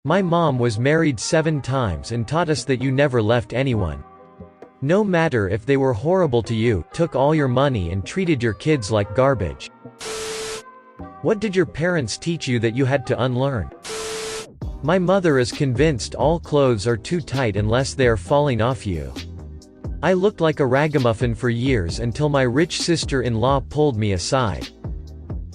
My mom was married 7 times and taught us that you never left anyone. No matter if they were horrible to you, took all your money and treated your kids like garbage. What did your parents teach you that you had to unlearn? My mother is convinced all clothes are too tight unless they are falling off you. I looked like a ragamuffin for years until my rich sister-in-law pulled me aside.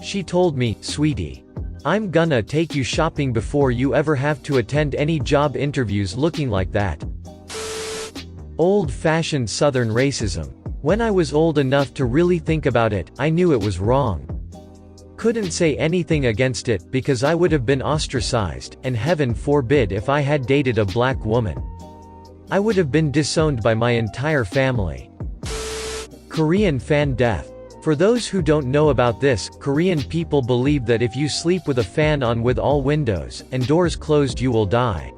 She told me, "Sweetie, I'm gonna take you shopping before you ever have to attend any job interviews looking like that." Old-fashioned Southern racism. When I was old enough to really think about it, I knew it was wrong. Couldn't say anything against it because I would have been ostracized, and heaven forbid if I had dated a black woman. I would have been disowned by my entire family. Korean fan death. For those who don't know about this, Korean people believe that if you sleep with a fan on with all windows and doors closed you will die.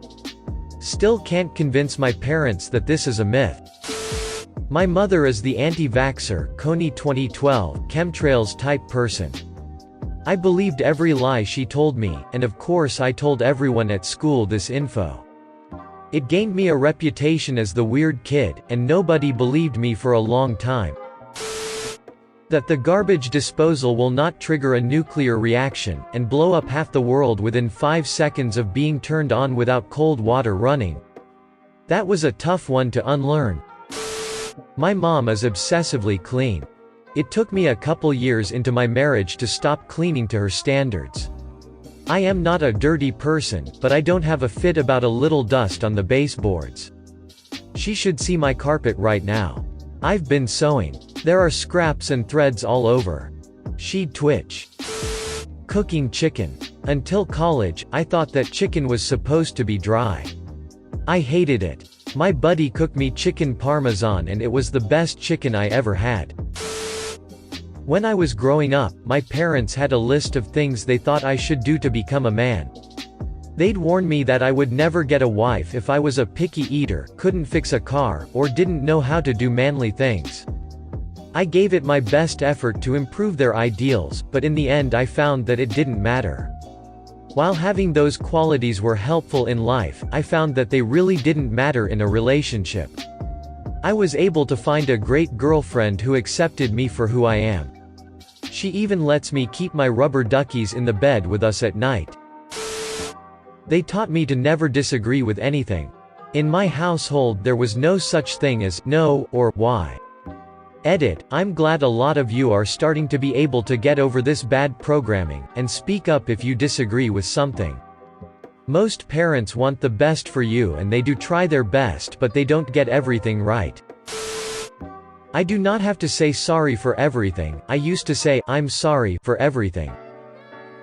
Still can't convince my parents that this is a myth. My mother is the anti-vaxxer, Coney 2012, chemtrails type person. I believed every lie she told me, and of course I told everyone at school this info. It gained me a reputation as the weird kid, and nobody believed me for a long time. That the garbage disposal will not trigger a nuclear reaction, and blow up half the world within 5 seconds of being turned on without cold water running. That was a tough one to unlearn. My mom is obsessively clean. It took me a couple years into my marriage to stop cleaning to her standards. I am not a dirty person, but I don't have a fit about a little dust on the baseboards. She should see my carpet right now. I've been sewing. There are scraps and threads all over. She'd twitch. Cooking chicken. Until college, I thought that chicken was supposed to be dry. I hated it. My buddy cooked me chicken parmesan and it was the best chicken I ever had. When I was growing up, my parents had a list of things they thought I should do to become a man. They'd warn me that I would never get a wife if I was a picky eater, couldn't fix a car, or didn't know how to do manly things. I gave it my best effort to improve their ideals, but in the end I found that it didn't matter. While having those qualities were helpful in life, I found that they really didn't matter in a relationship. I was able to find a great girlfriend who accepted me for who I am. She even lets me keep my rubber duckies in the bed with us at night. They taught me to never disagree with anything. In my household there was no such thing as no or why. Edit. I'm glad a lot of you are starting to be able to get over this bad programming, and speak up if you disagree with something. Most parents want the best for you and they do try their best, but they don't get everything right. I do not have to say sorry for everything. I used to say, "I'm sorry" for everything.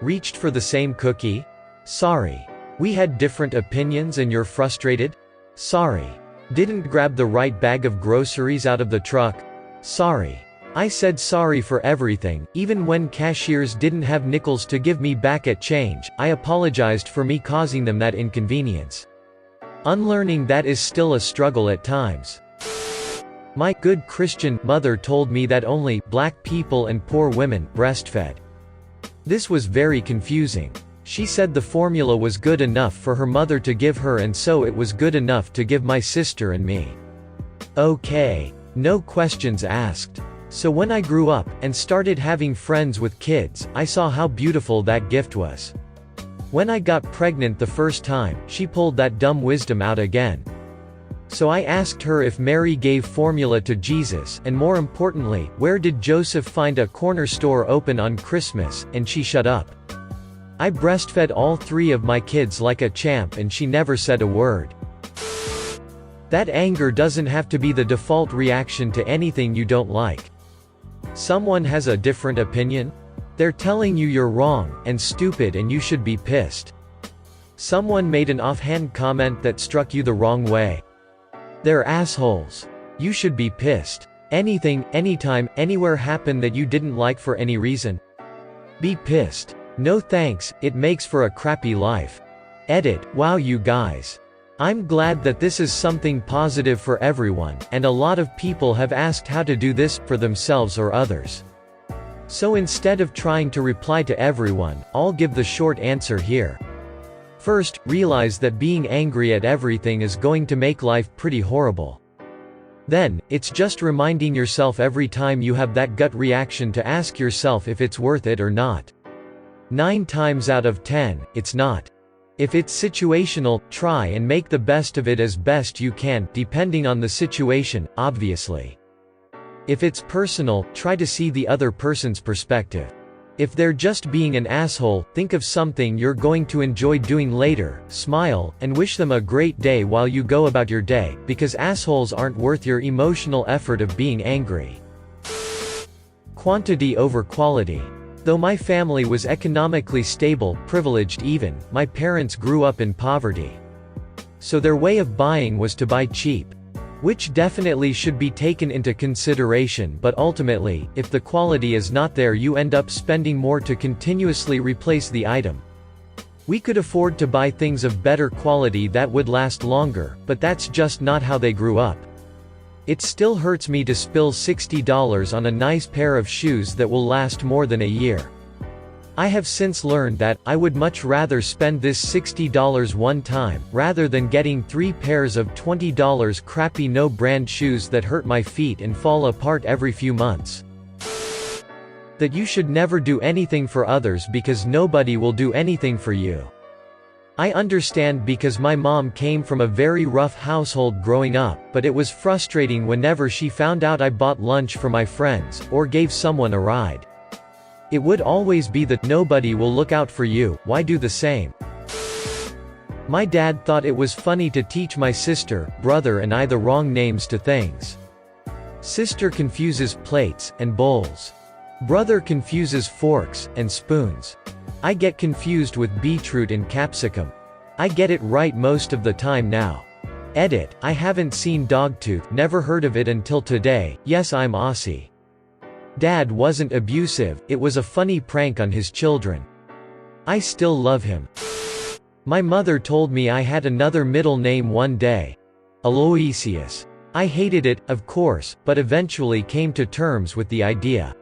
Reached for the same cookie? Sorry. We had different opinions and you're frustrated? Sorry. Didn't grab the right bag of groceries out of the truck? Sorry. I said sorry for everything, even when cashiers didn't have nickels to give me back at change. I apologized for me causing them that inconvenience. Unlearning that is still a struggle at times. My good Christian mother told me that only black people and poor women breastfed. This was very confusing. She said the formula was good enough for her mother to give her, and so it was good enough to give my sister and me. Okay. No questions asked. So when I grew up, and started having friends with kids, I saw how beautiful that gift was. When I got pregnant the first time, she pulled that dumb wisdom out again. So I asked her if Mary gave formula to Jesus, and more importantly, where did Joseph find a corner store open on Christmas, and she shut up. I breastfed all 3 of my kids like a champ and she never said a word. That anger doesn't have to be the default reaction to anything you don't like. Someone has a different opinion? They're telling you you're wrong, and stupid, and you should be pissed. Someone made an offhand comment that struck you the wrong way. They're assholes. You should be pissed. Anything, anytime, anywhere happened that you didn't like for any reason? Be pissed. No thanks, it makes for a crappy life. Edit. Wow, you guys. I'm glad that this is something positive for everyone, and a lot of people have asked how to do this, for themselves or others. So instead of trying to reply to everyone, I'll give the short answer here. First, realize that being angry at everything is going to make life pretty horrible. Then, it's just reminding yourself every time you have that gut reaction to ask yourself if it's worth it or not. 9 times out of 10, it's not. If it's situational, try and make the best of it as best you can, depending on the situation, obviously. If it's personal, try to see the other person's perspective. If they're just being an asshole, think of something you're going to enjoy doing later, smile, and wish them a great day while you go about your day, because assholes aren't worth your emotional effort of being angry. Quantity over quality. Though my family was economically stable, privileged even, my parents grew up in poverty. So their way of buying was to buy cheap. Which definitely should be taken into consideration, but ultimately, if the quality is not there, you end up spending more to continuously replace the item. We could afford to buy things of better quality that would last longer, but that's just not how they grew up. It still hurts me to spill $60 on a nice pair of shoes that will last more than a year. I have since learned that, I would much rather spend this $60 one time, rather than getting 3 pairs of $20 crappy no-brand shoes that hurt my feet and fall apart every few months. That you should never do anything for others because nobody will do anything for you. I understand because my mom came from a very rough household growing up, but it was frustrating whenever she found out I bought lunch for my friends, or gave someone a ride. It would always be the, nobody will look out for you, why do the same? My dad thought it was funny to teach my sister, brother and I the wrong names to things. Sister confuses plates and bowls. Brother confuses forks and spoons. I get confused with beetroot and capsicum. I get it right most of the time now. Edit, I haven't seen Dogtooth, never heard of it until today, yes I'm Aussie. Dad wasn't abusive, it was a funny prank on his children. I still love him. My mother told me I had another middle name one day. Aloysius. I hated it, of course, but eventually came to terms with the idea.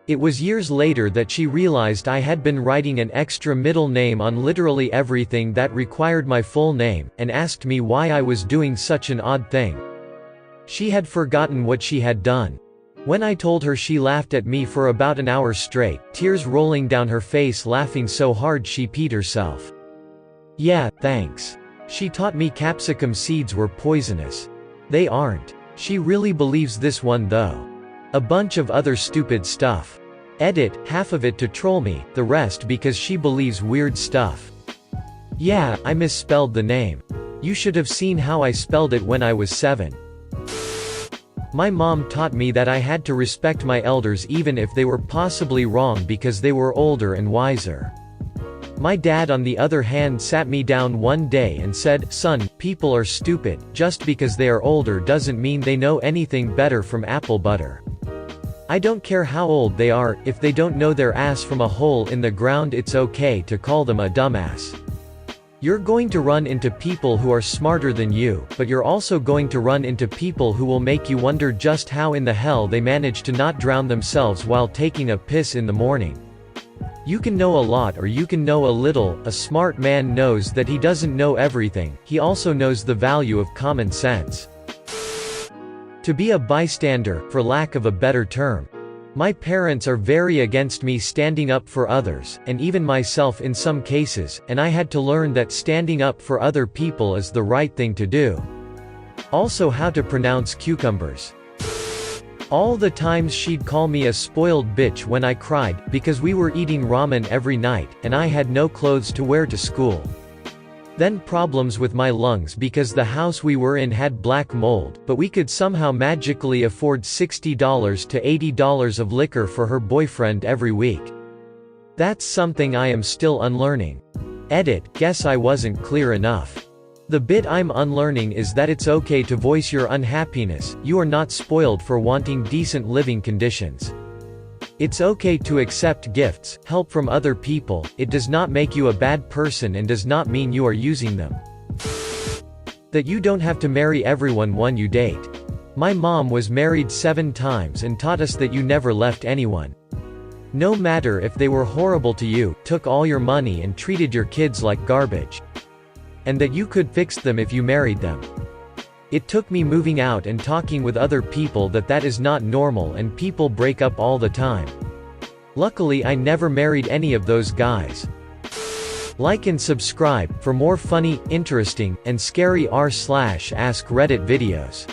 It was years later that she realized I had been writing an extra middle name on literally everything that required my full name, and asked me why I was doing such an odd thing. She had forgotten what she had done. When I told her, she laughed at me for about an hour straight, tears rolling down her face, laughing so hard she peed herself. Yeah, thanks. She taught me capsicum seeds were poisonous. They aren't. She really believes this one though. A bunch of other stupid stuff. Edit, half of it to troll me, the rest because she believes weird stuff. Yeah, I misspelled the name. You should have seen how I spelled it when I was 7. My mom taught me that I had to respect my elders even if they were possibly wrong because they were older and wiser. My dad on the other hand sat me down one day and said, "Son, people are stupid, just because they are older doesn't mean they know anything better from apple butter. I don't care how old they are, if they don't know their ass from a hole in the ground it's okay to call them a dumbass. You're going to run into people who are smarter than you, but you're also going to run into people who will make you wonder just how in the hell they manage to not drown themselves while taking a piss in the morning. You can know a lot or you can know a little. A smart man knows that he doesn't know everything, he also knows the value of common sense." To be a bystander, for lack of a better term. My parents are very against me standing up for others, and even myself in some cases, and I had to learn that standing up for other people is the right thing to do. Also how to pronounce cucumbers. All the times she'd call me a spoiled bitch when I cried, because we were eating ramen every night, and I had no clothes to wear to school. Then problems with my lungs because the house we were in had black mold, but we could somehow magically afford $60 to $80 of liquor for her boyfriend every week. That's something I am still unlearning. Edit, guess I wasn't clear enough. The bit I'm unlearning is that it's okay to voice your unhappiness, you are not spoiled for wanting decent living conditions. It's okay to accept gifts, help from other people, it does not make you a bad person and does not mean you are using them. That you don't have to marry everyone you date. My mom was married 7 times and taught us that you never left anyone. No matter if they were horrible to you, took all your money and treated your kids like garbage. And that you could fix them if you married them. It took me moving out and talking with other people that is not normal and people break up all the time. Luckily I never married any of those guys. Like and subscribe for more funny, interesting, and scary r/ask Reddit videos.